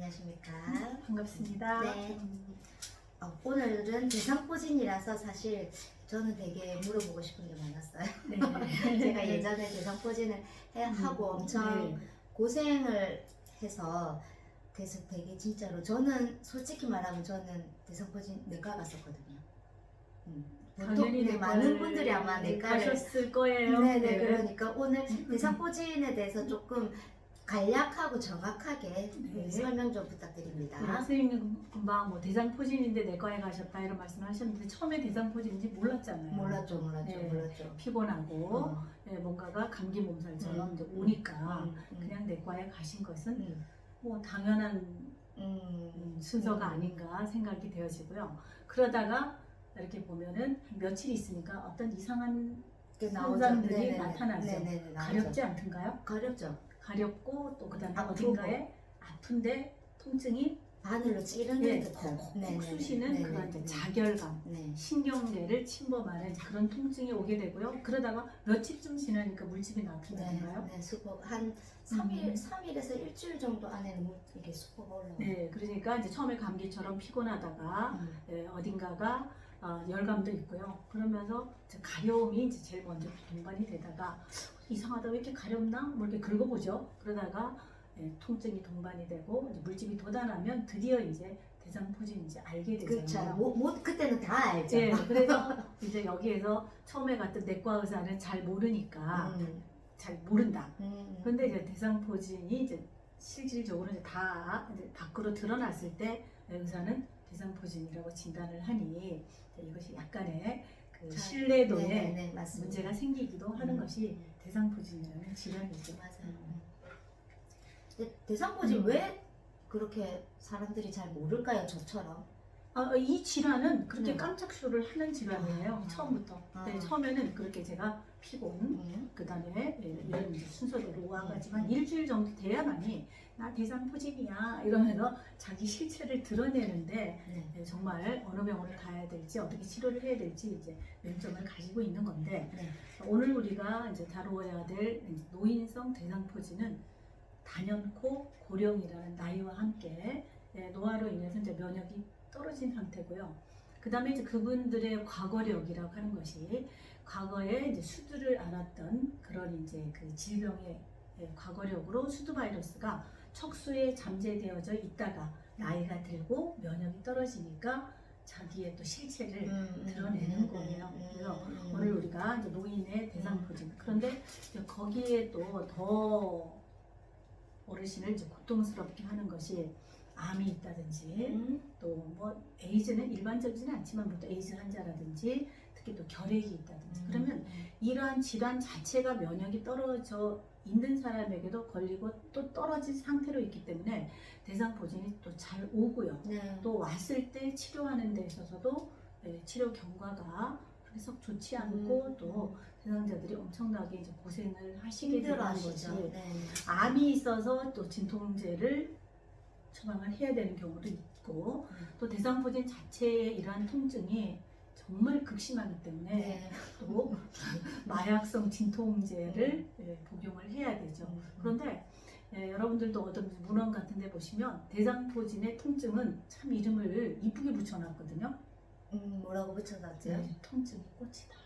안녕하십니까. 반갑습니다. 네. 오늘은 대상포진이라서 사실 저는 되게 물어보고 싶은 게 많았어요. 네. 제가 예전에 대상포진을 하고 엄청 네. 고생을 해서 그래서 되게 진짜로 저는 솔직히 말하면 저는 대상포진 내과 갔었거든요. 보통 당연히 네, 많은 분들이 아마 내과를 가셨을 거예요. 네네. 그러니까 오늘 대상포진에 대해서 조금 간략하고 정확하게 네. 설명 좀 부탁드립니다. 네, 선생님은 금방 뭐 대상포진인데 내과에 가셨다 이런 말씀하셨는데 처음에 대상포진인지 몰랐잖아요. 몰랐죠. 네. 피곤하고 어. 뭔가가 감기 몸살처럼 이제 오니까 그냥 내과에 가신 것은 뭐 당연한 순서가 아닌가 생각이 되어지고요. 그러다가 이렇게 보면은 며칠 있으니까 어떤 이상한 현상들이 나타나죠. 가렵지 않던가요? 가렵죠. 가렵고 또 그다음에 아프고. 어딘가에 아픈데 통증이 바늘로 찌르는 예, 듯한 콕콕 쑤시는 그런 이제 자결감, 네. 신경계를 침범하는 그런 통증이 오게 되고요. 그러다가 며칠쯤 지나니까 물집이 나타나는가요? 네, 수포 한 3일에서 일주일 정도 안에는 이게 수포가 올라와요. 네, 그러니까 이제 처음에 감기처럼 피곤하다가 어딘가가 열감도 있고요. 그러면서 이제 가려움이 이제 제일 먼저 동반이 되다가 이상하다 왜 이렇게 가렵나? 뭐 이렇게 긁어보죠. 그러다가 통증이 동반이 되고 이제 물집이 돋아나면 드디어 이제 대상포진인지 알게 되잖아요. 그렇죠. 그때는 다 알죠. 네, 그래서 이제 여기에서 처음에 갔던 내과 의사는 잘 모르니까 잘 모른다. 그런데 이제 대상포진이 이제 실질적으로 이제 다 이제 밖으로 드러났을 때 의사는 대상포진이라고 진단을 하니 이것이 약간의 그 신뢰도에 문제가 생기기도 하는 것이 대상포진이라는 질환이죠. 맞아요. 대상포진 왜 그렇게 사람들이 잘 모를까요? 저처럼. 이 질환은 그렇게 깜짝 쇼를 하는 질환이에요. 처음부터. 네, 처음에는 그렇게 제가 피곤, 그 다음에 이런 순서대로 와가지만 일주일 정도 돼야만이 나 대상포진이야 이러면서 자기 실체를 드러내는데 정말 어느 병원을 가야 될지 어떻게 치료를 해야 될지 이제 면점을 가지고 있는 건데 오늘 우리가 이제 다루어야 될 노인성 대상포진은 단연코 고령이라는 나이와 함께 노화로 인해서 이제 면역이 떨어진 상태고요. 그 다음에 이제 그분들의 과거력이라고 하는 것이 과거에 이제 수두를 앓았던 그런 이제 그 질병의 과거력으로 수두 바이러스가 척수에 잠재되어져 있다가 나이가 들고 면역이 떨어지니까 자기의 또 실체를 드러내는 거예요. 그래서 오늘 우리가 이제 노인의 대상포진. 그런데 거기에 또 더 어르신을 이제 고통스럽게 하는 것이 암이 있다든지 또 뭐 에이즈는 일반적이지는 않지만 뭐 또 에이즈 환자라든지 특히 또 결핵이 있다든지 그러면 이러한 질환 자체가 면역이 떨어져 있는 사람에게도 걸리고 또 떨어진 상태로 있기 때문에 대상포진이 또 잘 오고요. 또 왔을 때 치료하는 데 있어서도 치료 경과가 그렇게 썩 좋지 않고 또 대상자들이 엄청나게 이제 고생을 하시게 되는 것이 암이 있어서 또 진통제를 처방을 해야 되는 경우도 있고 또 대상포진 자체의 이러한 통증이 정말 극심하기 때문에 또 마약성 진통제를 복용을 해야 되죠. 그런데 여러분들도 어떤 문헌 같은 데 보시면 대상포진의 통증은 참 이름을 이쁘게 붙여놨거든요. 뭐라고 붙여놨죠? 통증의 꽃이다.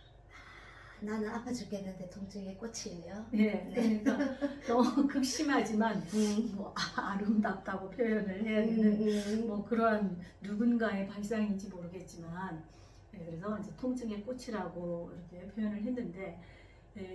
나는 아파 죽겠는데 통증의 꽃이에요. 그러니까 너무 극심하지만 뭐 아름답다고 표현을 해야 되는 뭐 그런 누군가의 발상인지 모르겠지만 그래서 이제 통증의 꽃이라고 이렇게 표현을 했는데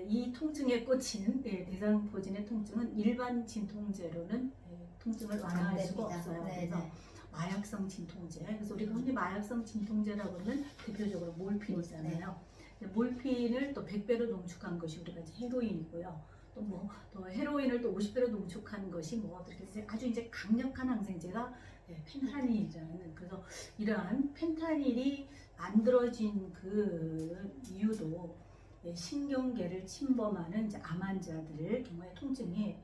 이 통증의 꽃인 대상포진의 통증은 일반 진통제로는 통증을 완화할 수가 없어요. 그래서 마약성 진통제. 그래서 우리가 흔히 마약성 진통제라고 하면 대표적으로 몰핀이잖아요. 몰핀을 또 100배로 농축한 것이 우리가 이제 헤로인이고요. 또 헤로인을 또 50배로 농축한 것이 뭐 이렇게 아주 이제 강력한 항생제가 펜타닐이라는 그래서 이러한 펜타닐이 만들어진 그 이유도 신경계를 침범하는 이제 암 환자들 경우에 통증이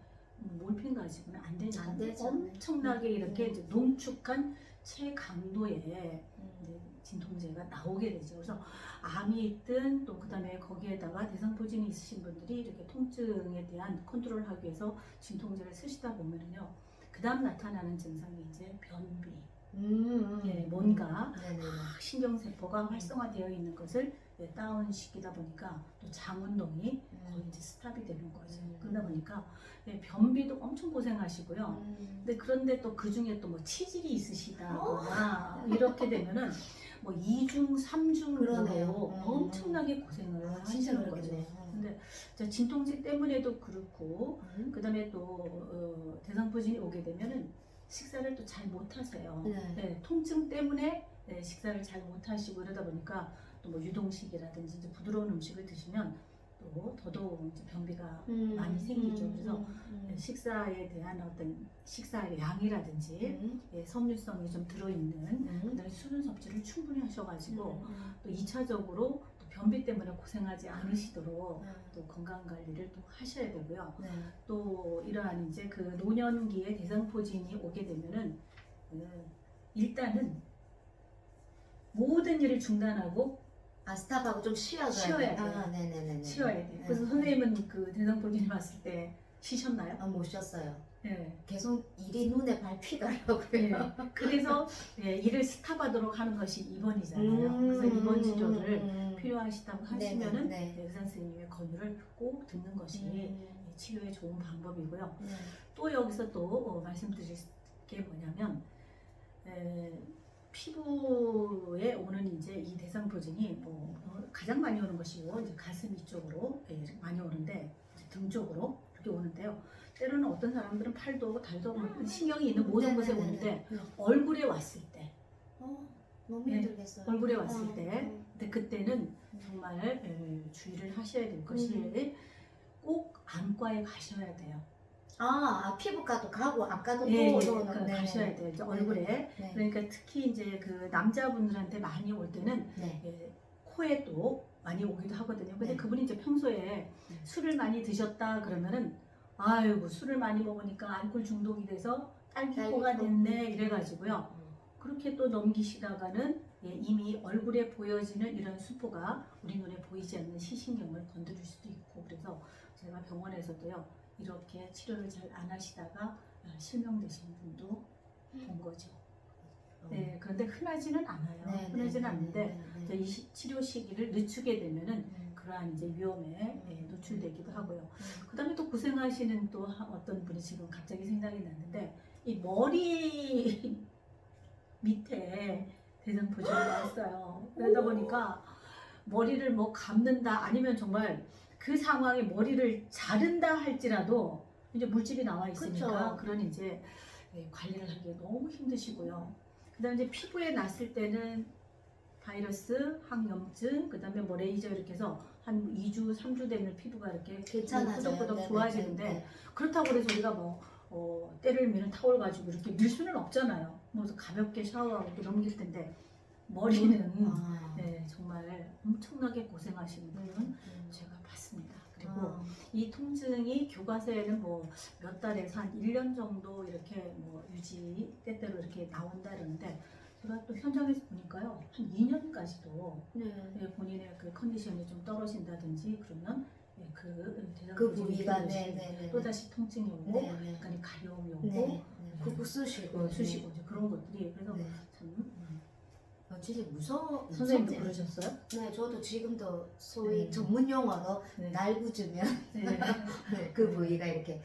몰핀 가지고는 안 되니까 엄청나게 이렇게 이제 농축한 최강도의 진통제가 나오게 되죠. 그래서 암이 있든 또 그다음에 거기에다가 대상포진이 있으신 분들이 이렇게 통증에 대한 컨트롤을 하기 위해서 진통제를 쓰시다 보면은요 그다음 나타나는 증상이 이제 변비. 예, 음. 뭔가 네네네. 신경세포가 활성화되어 있는 것을 다운시키다 보니까 또 장운동이 거의 이제 스탑이 되는 거죠. 그러다 보니까 변비도 엄청 고생하시고요. 근데 그런데 또 그 중에 또 뭐 치질이 있으시다거나 이렇게 되면은 뭐 2중, 3중으로 그러네요. 엄청나게 고생을 진짜 하시는 거죠. 그러겠네요. 근데 이제 진통제 때문에도 그렇고 그다음에 또 대상포진이 오게 되면은 식사를 또 잘 못하세요. 네. 네, 통증 때문에 식사를 잘 못하시고 이러다 보니까 또 뭐 유동식이라든지 이제 부드러운 음식을 드시면 또 더더욱 이제 변비가 많이 생기죠. 그래서 식사에 대한 어떤 식사의 양이라든지 섬유성이 좀 들어있는 그다음에 수분 섭취를 충분히 하셔가지고 또 2차적으로 또 변비 때문에 고생하지 않으시도록 또 건강 관리를 또 하셔야 되고요. 네. 또 이러한 이제 그 노년기에 대상포진이 오게 되면은 일단은 모든 일을 중단하고 스탑하고 좀 쉬어야 쉬어야 돼요. 네네네. 쉬어야 돼요. 그래서 선생님은 그 대상포진이 왔을 때 쉬셨나요? 못 쉬었어요. 네. 계속 일이 눈에 밟히더라고요. 네. 그래서 일을 스탑하도록 하는 것이 입원이잖아요. 그래서 입원 치료를 필요하시다고 하시면은 의사 선생님의 권유를 꼭 듣는 것이 치료에 좋은 방법이고요. 또 여기서 또 말씀드릴 게 뭐냐면 피부에 오는 이제 이 대상포진이 가장 많이 오는 것이고 이제 가슴 이쪽으로 많이 오는데 등 쪽으로 그렇게 오는데요. 때로는 어떤 사람들은 팔도 오고 달도 오고 신경이 있는 모든 곳에 오는데 얼굴에 왔을 때 너무 힘들겠어요. 얼굴에 왔을 때 근데 그때는 정말 주의를 하셔야 될 것이 꼭 안과에 가셔야 돼요. 피부과도 가고 안과도 가셔야 돼요. 이제 얼굴에. 그러니까 특히 이제 그 남자분들한테 많이 올 때는 코에 또 많이 오기도 하거든요. 근데 그분이 이제 평소에 술을 많이 드셨다 그러면은 아이고 술을 많이 먹으니까 알코올 중독이 돼서 딸기코가 됐네 이래가지고요. 그렇게 또 넘기시다가는 이미 얼굴에 보여지는 이런 수포가 우리 눈에 보이지 않는 시신경을 건드릴 수도 있고 그래서 제가 병원에서도요. 이렇게 치료를 잘 안 하시다가 실명되신 분도 본 거죠. 네, 그런데 흔하지는 않아요. 흔하지는 않는데 이 치료 시기를 늦추게 되면은 그러한 이제 위험에 노출되기도 하고요. 그다음에 또 고생하시는 또 어떤 분이 지금 갑자기 생각이 났는데 이 머리 밑에 대상포진이 왔어요. 그러다 보니까 머리를 뭐 감는다 아니면 정말 그 상황에 머리를 자른다 할지라도 이제 물집이 나와 있으니까 그런 이제 관리를 하기 너무 힘드시고요. 그다음에 이제 피부에 났을 때는 바이러스, 항염증, 그다음에 뭐 레이저 이렇게 해서 한 2주, 3주 되면 피부가 이렇게 꾸덕꾸덕 좋아지는데 그렇다고 해서 우리가 뭐 때를 미는 타올 가지고 이렇게 밀 수는 없잖아요. 그래서 가볍게 샤워하고 넘길 텐데 머리는 정말 엄청나게 고생하시는 분은 제가 봤습니다. 그리고 이 통증이 교과서에는 뭐 몇 달에서 한 1년 정도 이렇게 뭐 유지 때때로 이렇게 나온다 그러는데 제가 또 현장에서 보니까요 한 2년까지도 본인의 그 컨디션이 좀 떨어진다든지 그러면 그 부위가 또 다시 통증이 오고 약간 가려움이 오고 그거 쑤시고 이제 그런 것들이 그래서 참 진짜 무서워. 선생님도 그러셨어요? 네, 저도 지금도 소위 전문 용어로 날구주면 그 부위가 이렇게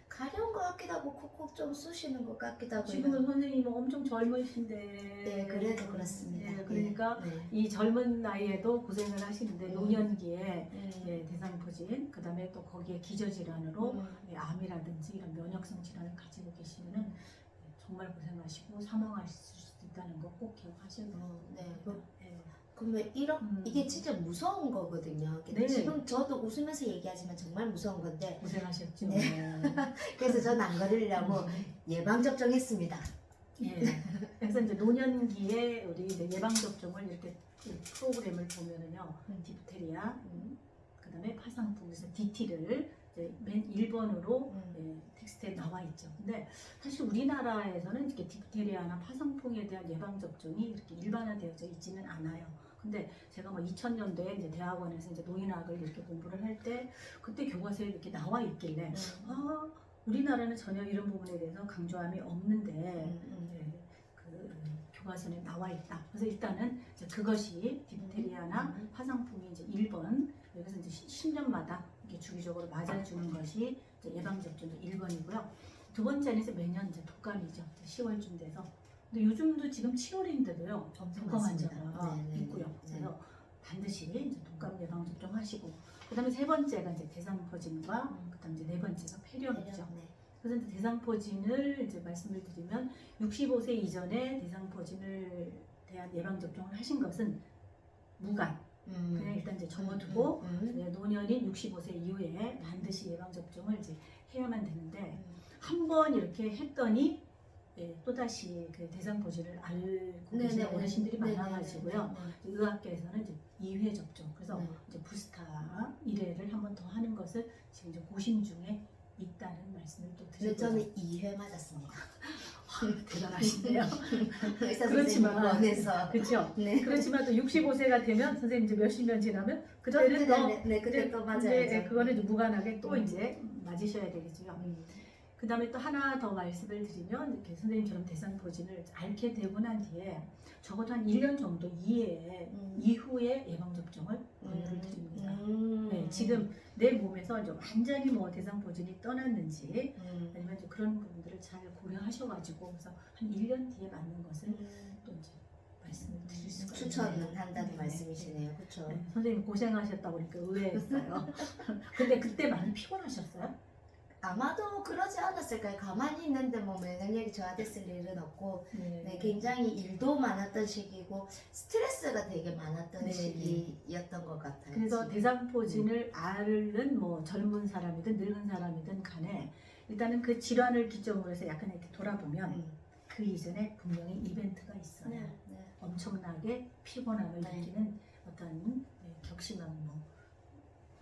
가려운 것 같기도 하고 콕콕 좀 쑤시는 것 같기도 하고. 지금은 선생님은 엄청 젊으신데 그래도 그렇습니다. 그러니까 이 젊은 나이에도 고생을 하시는데 노년기에 대상포진 그다음에 또 거기에 기저질환으로 암이라든지 이런 면역성 질환을 가지고 계시면은 정말 고생하시고 사망하실 수 있다는 거 꼭 기억하셔야 돼요. 그러면 이게 진짜 무서운 거거든요. 지금 저도 웃으면서 얘기하지만 정말 무서운 건데 고생하셨죠. 그래서 저는 안 걸리려고 예방접종했습니다. 그래서 이제 노년기에 우리 이제 예방접종을 이렇게 프로그램을 보면은요, 디프테리아, 그다음에 파상풍, 그래서 DT를 맨 1번으로 텍스트에 나와 있죠. 근데 사실 우리나라에서는 이렇게 디프테리아나 파상풍에 대한 예방접종이 이렇게 일반화되어져 있지는 않아요. 근데 제가 뭐 2000년도에 이제 대학원에서 이제 노인학을 이렇게 공부를 할 때 그때 교과서에 이렇게 나와 있길래 우리나라는 전혀 이런 부분에 대해서 강조함이 없는데 음. 네, 그 교과서에 나와 있다. 그래서 일단은 이제 그것이 딥테리아나 화상풍이 이제 1번, 여기서 이제 10년마다 이렇게 주기적으로 맞아주는 것이 이제 예방접종 1번이고요. 두 번째는 이제 매년 이제 독감이죠. 10월쯤 돼서. 근데 요즘도 지금 7월인데도요. 독감 환자가 있고요. 그래서 반드시 이제 독감 예방 접종 하시고, 그다음에 세 번째가 이제 대상포진과 그다음 이제 네 번째가 폐렴이죠. 그래서 이제 대상포진을 이제 말씀을 드리면 65세 이전에 대상포진을 대한 예방 접종을 하신 것은 무관. 그냥 일단 이제 접어두고 노년인 65세 이후에 반드시 예방 접종을 이제 해야만 되는데 한 번 이렇게 했더니 또다시 그 대상포진을 앓고 계시는 어르신들이 많아가지고요. 의학계에서는 이제 2회 접종, 그래서 이제 부스터 1회를 한 번 더 하는 것을 지금 이제 고심 중에 있다는 말씀을 또 드리고요. 저는 2회 맞았습니다. 대단하신데요. 의사 그렇지만, 선생님 원해서. 그렇죠. 네. 그렇지만 또 65세가 되면 선생님 이제 몇십 년 지나면 그때는 또 그때 또 맞아요. 이제 그거는 이제 무관하게 또 이제 맞으셔야 되겠죠. 그 다음에 또 하나 더 말씀을 드리면 이렇게 선생님처럼 대상포진을 앓게 되고 난 뒤에 적어도 한 1년 정도 이후에 예방접종을 권유를 드립니다. 네, 지금 내 몸에서 이제 완전히 뭐 대상포진이 떠났는지 아니면 이제 그런 부분들을 잘 고려하셔가지고 그래서 한 1년 뒤에 맞는 것을 또 이제 말씀을 드릴 수가 있네요. 추천한다는 말씀이시네요. 그렇죠. 네, 선생님 고생하셨다고 그러니까 의외였어요. 근데 그때 많이 피곤하셨어요? 아마도 그러지 않았을까요? 가만히 있는데 뭐 면역력이 저하됐을 일은 없고 굉장히 일도 많았던 시기고 스트레스가 되게 많았던 시기였던 것 같아요. 그래서 지금. 대상포진을 앓는 뭐 젊은 사람이든 늙은 사람이든 간에 일단은 그 질환을 기점으로 해서 약간 이렇게 돌아보면 그 이전에 분명히 이벤트가 있어요. 엄청나게 피곤함을 느끼는 어떤 격심한 뭐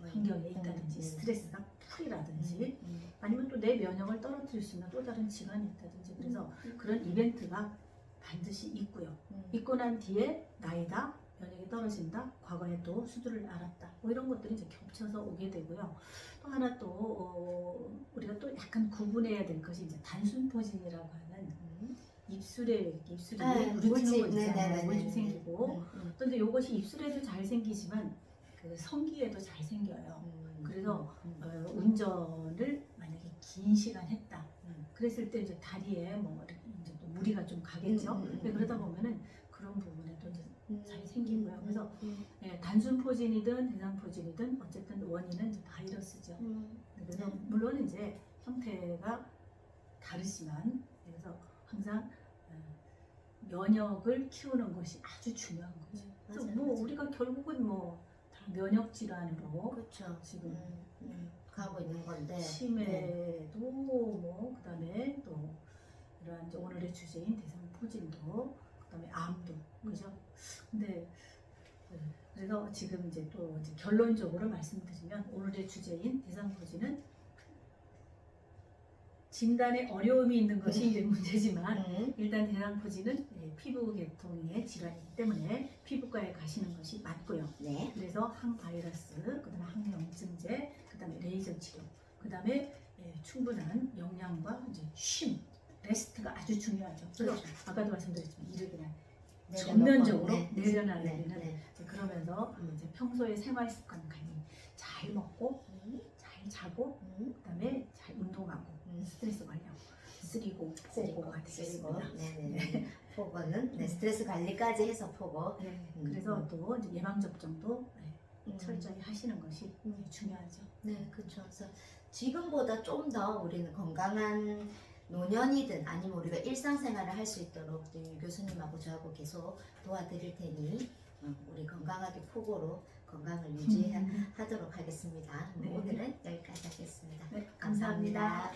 환경에 있다든지 스트레스가 풀이라든지 아니면 또 내 면역을 떨어뜨릴 수 있는 또 다른 질환이 있다든지 그래서 그런 이벤트가 반드시 있고요. 있고 난 뒤에 나이다, 면역이 떨어진다, 과거에 또 수두를 앓았다 뭐 이런 것들이 이제 겹쳐서 오게 되고요. 또 하나 또 우리가 또 약간 구분해야 될 것이 이제 단순포진이라고 하는 입술이 부르트는 거 있잖아요. 물집 생기고 또 이제 이것이 입술에도 잘 생기지만 그 성기에도 잘 생겨요. 그래서 운전을 만약에 긴 시간 했다. 그랬을 때 이제 다리에 뭐 이제 또 무리가 좀 가겠죠. 그러다 보면은 그런 부분에도 이제 잘 생기고요. 그래서 단순포진이든 대상포진이든 어쨌든 원인은 이제 바이러스죠. 그래서 물론 이제 형태가 다르지만 그래서 항상 면역을 키우는 것이 아주 중요한 거죠. 그래서 뭐 우리가 결국은 뭐 면역 질환으로 그렇죠. 지금 가고 있는 건데 치매도 뭐 그다음에 또 이러한 이제 오늘의 주제인 대상포진도 그다음에 암도 그죠? 근데 그래서 지금 이제 또 이제 결론적으로 말씀드리면 오늘의 주제인 대상포진은 진단에 어려움이 있는 것이 이제 문제지만 일단 대상포진은 피부 계통의 질환이기 때문에 피부과에 가시는 것이 맞고요. 그래서 항바이러스, 그다음에 항염증제, 그다음에 레이저 치료, 그다음에 충분한 영양과 이제 쉼, 레스트가 아주 중요하죠. 그래서 아까도 말씀드렸지만 이를 그냥 전면적으로 내려놔야되는 그러면서 이제 평소에 생활 습관 관리 잘 먹고 잘 자고 그다음에 잘 운동하고 스트레스 관리하고 쓰리고 포고가 되겠습니다. 포고는 스트레스 관리까지 해서 포고. 그래서 또 이제 예방 접종도 철저히 하시는 것이 중요하죠. 네, 그렇죠. 그래서 지금보다 좀 더 우리는 건강한 노년이든 아니면 우리가 일상생활을 할 수 있도록 유 교수님하고 저하고 계속 도와드릴 테니 우리 건강하게 포고로 건강을 유지하도록 하겠습니다. 오늘은 여기까지 하겠습니다. 감사합니다.